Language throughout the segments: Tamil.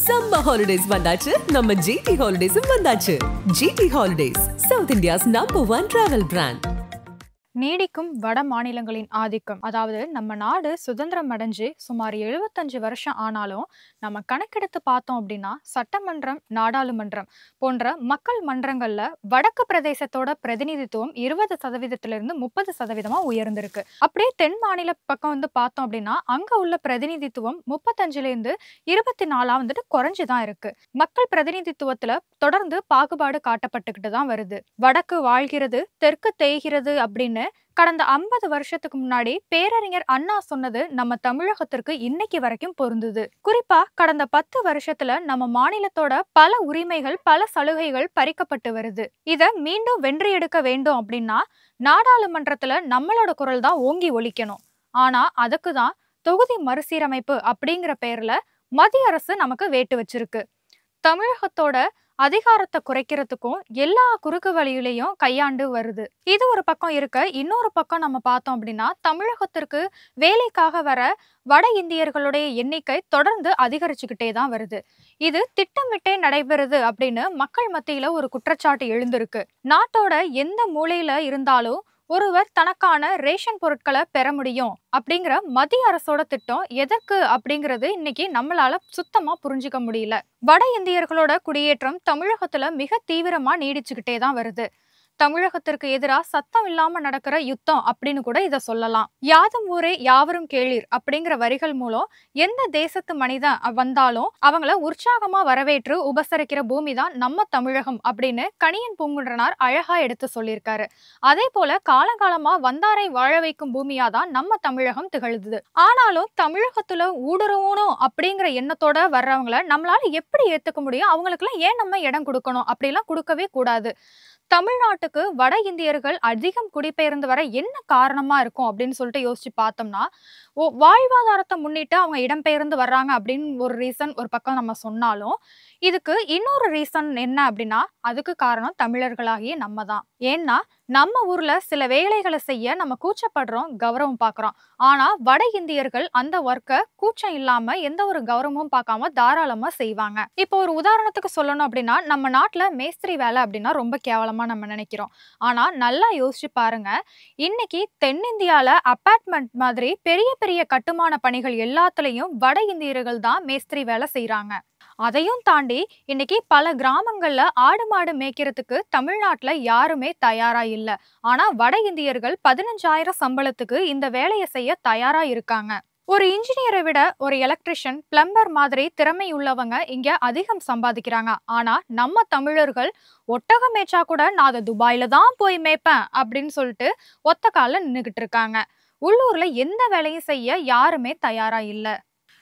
Summer holidays வந்தாச்சு நம்ம GT Holidays வந்தாச்சு. GT Holidays, South India's #1 travel brand. நீடிக்கும் வட மாநிலங்களின் ஆதிக்கம். அதாவது நம்ம நாடு சுதந்திரம் அடைஞ்சு சுமார் 75 வருஷம் ஆனாலும் நம்ம கணக்கெடுத்து பார்த்தோம் அப்படின்னா சட்டமன்றம், நாடாளுமன்றம் போன்ற மக்கள் மன்றங்கள்ல வடக்கு பிரதேசத்தோட பிரதிநிதித்துவம் 20% 30% உயர்ந்திருக்கு. அப்படியே தென் மாநில பக்கம் பார்த்தோம் அப்படின்னா அங்க உள்ள பிரதிநிதித்துவம் 35 24 குறைஞ்சுதான் இருக்கு. மக்கள் பிரதிநிதித்துவத்துல தொடர்ந்து பாகுபாடு காட்டப்பட்டுக்கிட்டு தான் வருது. வடக்கு வாழ்கிறது, தெற்கு தேய்கிறது அப்படின்னு கடந்த 50 வருஷத்துக்கு முன்னாடி பேரறிஞர் அண்ணா சொன்னது நம்ம தமிழகத்திற்கு இன்னைக்கு வரைக்கும் பொருந்துது. குறிப்பா கடந்த 10 வருஷத்துல நம்ம மாநிலத்தோட பல உரிமைகள், பல சலுகைகள் பறிக்கப்பட்டு வருது. இத மீண்டும் வென்று எடுக்க வேண்டும் அப்படின்னா நாடாளுமன்றத்துல நம்மளோட குரல் தான் ஓங்கி ஒலிக்கணும். ஆனா அதுக்குதான் தொகுதி மறுசீரமைப்பு அப்படிங்கிற பெயர்ல மத்திய அரசு நமக்கு வேட்டு வச்சிருக்கு. தமிழகத்தோட அதிகாரத்தை குறைக்கிறதுக்கும் எல்லா குறுக்கு வழியிலையும் கையாண்டு வருது. இது ஒரு பக்கம் இருக்க, இன்னொரு பக்கம் நம்ம பார்த்தோம் அப்படின்னா தமிழகத்திற்கு வேலைக்காக வர வட இந்தியர்களுடைய எண்ணிக்கை தொடர்ந்து அதிகரிச்சுக்கிட்டே தான் வருது. இது திட்டமிட்டே நடைபெறுது அப்படின்னு மக்கள் மத்தியில ஒரு குற்றச்சாட்டு எழுந்திருக்கு. நாட்டோட எந்த மூலையில இருந்தாலும் ஒருவர் தனக்கான ரேஷன் பொருட்களை பெற முடியும் அப்படிங்கிற மத்திய அரசோட திட்டம் எதற்கு அப்படிங்கிறது இன்னைக்கு நம்மளால சுத்தமா புரிஞ்சுக்க முடியல. வட இந்தியர்களோட குடியேற்றம் தமிழகத்துல மிக தீவிரமா நீடிச்சுக்கிட்டே தான் வருது. தமிழகத்திற்கு எதிராக சத்தம் இல்லாம நடக்கிற யுத்தம் அப்படின்னு கூட இதை சொல்லலாம். யாதும் ஊரே யாவரும் கேளீர் அப்படிங்கிற வரிகள் மூலம் எந்த தேசத்து மனிதன் வந்தாலும் அவங்கள உற்சாகமா வரவேற்று உபசரிக்கிற பூமி தான் நம்ம தமிழகம் அப்படின்னு கணியன் பூங்குன்றனார் அழகா எடுத்து சொல்லியிருக்காரு. அதே போல காலகாலமா வந்தாரை வாழ வைக்கும் பூமியா தான் நம்ம தமிழகம் திகழுது. ஆனாலும் தமிழகத்துல ஊடுருவணும் அப்படிங்கிற எண்ணத்தோட வர்றவங்கள நம்மளால எப்படி ஏத்துக்க முடியும்? அவங்களுக்குலாம் ஏன் நம்ம இடம் கொடுக்கணும்? அப்படிலாம் கொடுக்கவே கூடாது. தமிழ்நாட்டுக்கு வட இந்தியர்கள் அதிகம் குடிபெயர்ந்து வர என்ன காரணமா இருக்கும் அப்படின்னு சொல்லிட்டு யோசிச்சு பார்த்தோம்னா, வாழ்வாதாரத்தை முன்னிட்டு அவங்க இடம்பெயர்ந்து வர்றாங்க அப்படின்னு ஒரு ரீசன் ஒரு பக்கம் நம்ம சொன்னாலும், இதுக்கு இன்னொரு ரீசன் என்ன அப்படின்னா அதுக்கு காரணம் தமிழர்களாகிய நம்ம தான். ஏன்னா நம்ம ஊர்ல சில வேலைகளை செய்ய நம்ம கூச்சப்படுறோம், கௌரவம் பார்க்குறோம். ஆனா வட இந்தியர்கள் அந்த ஒர்க்கை கூச்சம் இல்லாம எந்த ஒரு கௌரவமும் பார்க்காம தாராளமா செய்வாங்க. இப்போ ஒரு உதாரணத்துக்கு சொல்லணும் அப்படின்னா நம்ம நாட்டுல மேஸ்திரி வேலை அப்படின்னா ரொம்ப கேவலமா நம்ம நினைக்கிறோம். ஆனா நல்லா யோசிச்சு பாருங்க, இன்னைக்கு தென்னிந்தியால அபார்ட்மெண்ட் மாதிரி பெரிய பெரிய கட்டுமான பணிகள் எல்லாத்துலயும் வட இந்தியர்கள் தான் மேஸ்திரி வேலை செய்யறாங்க. அதையும் தாண்டி இன்னைக்கு பல கிராமங்கள்ல ஆடு மாடு மேய்க்கிறதுக்கு தமிழ்நாட்டுல யாருமே தயாரா இல்ல. ஆனா வட இந்தியர்கள் 15,000 சம்பளத்துக்கு இந்த வேலையை செய்ய தயாரா இருக்காங்க. ஒரு இன்ஜினியரை விட ஒரு எலக்ட்ரிஷியன், பிளம்பர் மாதிரி திறமை உள்ளவங்க இங்க அதிகம் சம்பாதிக்கிறாங்க. ஆனா நம்ம தமிழர்கள் ஒட்டகம் மேய்ச்சா கூட நான் அதை துபாயில தான் போய் மேய்ப்பேன் அப்படின்னு சொல்லிட்டு ஒத்த கால நின்னுகிட்டு இருக்காங்க. உள்ளூர்ல எந்த வேலையும் செய்ய யாருமே தயாரா இல்ல.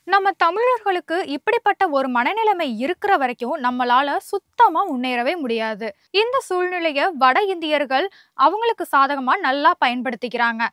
நம்ம தமிழர்களுக்கு இப்படிப்பட்ட ஒரு மனநிலைமை இருக்கிற வரைக்கும் நம்மளால சுத்தமா முன்னேறவே முடியாது. இந்த சூழ்நிலைய வட இந்தியர்கள் அவங்களுக்கு சாதகமா நல்லா பயன்படுத்திக்கிறாங்க.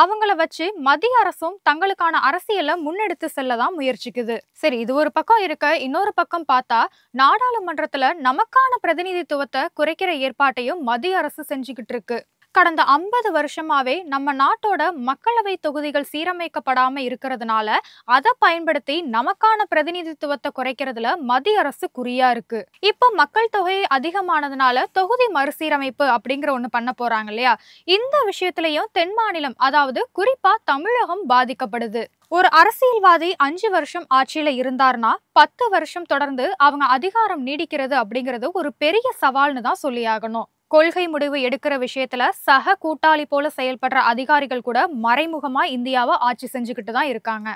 அவங்கள வச்சு மத்திய அரசும் தங்களுக்கான அரசியலை முன்னெடுத்து செல்லதான் முயற்சிக்குது. சரி, இது ஒரு பக்கம் இருக்க, இன்னொரு பக்கம் பார்த்தா நாடாளுமன்றத்துல நமக்கான பிரதிநிதித்துவத்தை குறைக்கிற ஏற்பாட்டையும் மத்திய அரசு செஞ்சுக்கிட்டு இருக்கு. கடந்த 50 வருஷமாவே நம்ம நாட்டோட மக்களவை தொகுதிகள் சீரமைக்கப்படாம இருக்கிறதுனால அதை பயன்படுத்தி நமக்கான பிரதிநிதித்துவத்தை குறைக்கிறதுல மத்திய அரசு குறியா இருக்கு. இப்போ மக்கள் தொகை அதிகமானதுனால தொகுதி மறுசீரமைப்பு அப்படிங்கிற ஒண்ணு பண்ண போறாங்க இல்லையா? இந்த விஷயத்திலையும் தென் மாநிலம், அதாவது குறிப்பா தமிழகம் பாதிக்கப்படுது. ஒரு அரசியல்வாதி 5 வருஷம் ஆட்சியில இருந்தார்னா 10 வருஷம் தொடர்ந்து அவங்க அதிகாரம் நீடிக்கிறது அப்படிங்கிறது ஒரு பெரிய சவால்னு தான் சொல்லியாகணும். கொள்கை முடிவு எடுக்கிற விஷயத்துல சக கூட்டாளி போல செயல்படுற அதிகாரிகள் கூட மறைமுகமா இந்தியாவை ஆட்சி செஞ்சுக்கிட்டு தான் இருக்காங்க.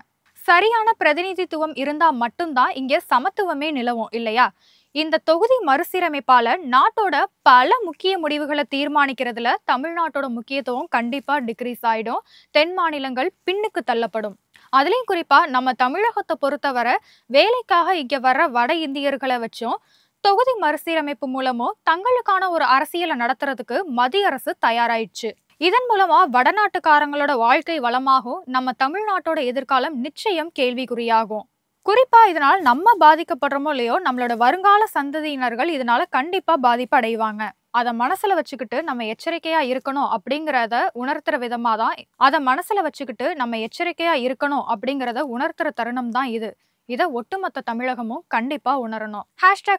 சரியான பிரதிநிதித்துவம் இருந்தா மட்டும்தான் இங்க சமத்துவமே நிலவும் இல்லையா? இந்த தொகுதி மறுசீரமைப்பால நாட்டோட பல முக்கிய முடிவுகளை தீர்மானிக்கிறதுல தமிழ்நாட்டோட முக்கியத்துவம் கண்டிப்பா டிக்ரீஸ் ஆயிடும். தென் மாநிலங்கள் பின்னுக்கு தள்ளப்படும். அதுலயும் குறிப்பா நம்ம தமிழகத்தை பொறுத்தவரை வேலைக்காக இங்க வர்ற வட இந்தியர்களை வச்சும் தொகுதி மறுசீரமைப்பு மூலமோ தங்களுக்கான ஒரு அரசியலை நடத்துறதுக்கு மத்திய அரசு தயாராயிடுச்சு. இதன் மூலமா வடநாட்டுக்காரங்களோட வாழ்க்கை வளமாகும். நம்ம தமிழ்நாட்டோட எதிர்காலம் நிச்சயம் கேள்விக்குறியாகும். குறிப்பா இதனால நம்ம பாதிக்கப்படுறோமோ இல்லையோ, நம்மளோட வருங்கால சந்ததியினர்கள் இதனால கண்டிப்பா பாதிப்பு அடைவாங்க. அதை மனசுல வச்சுக்கிட்டு நம்ம எச்சரிக்கையா இருக்கணும் அப்படிங்கிறத உணர்த்துற விதமா தான், அதை மனசுல வச்சுக்கிட்டு நம்ம எச்சரிக்கையா இருக்கணும் அப்படிங்கிறத உணர்த்துற தருணம் தான் இது. இதை ஒட்டுமொத்த தமிழகமும் கண்டிப்பா உணரணும்.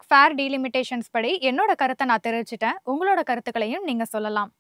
#ஃபேர் டீலிமிட்டேஷன்ஸ் படி என்னோட கருத்தை நான் தெரிவிச்சிட்டேன். உங்களோட கருத்துக்களையும் நீங்க சொல்லலாம்.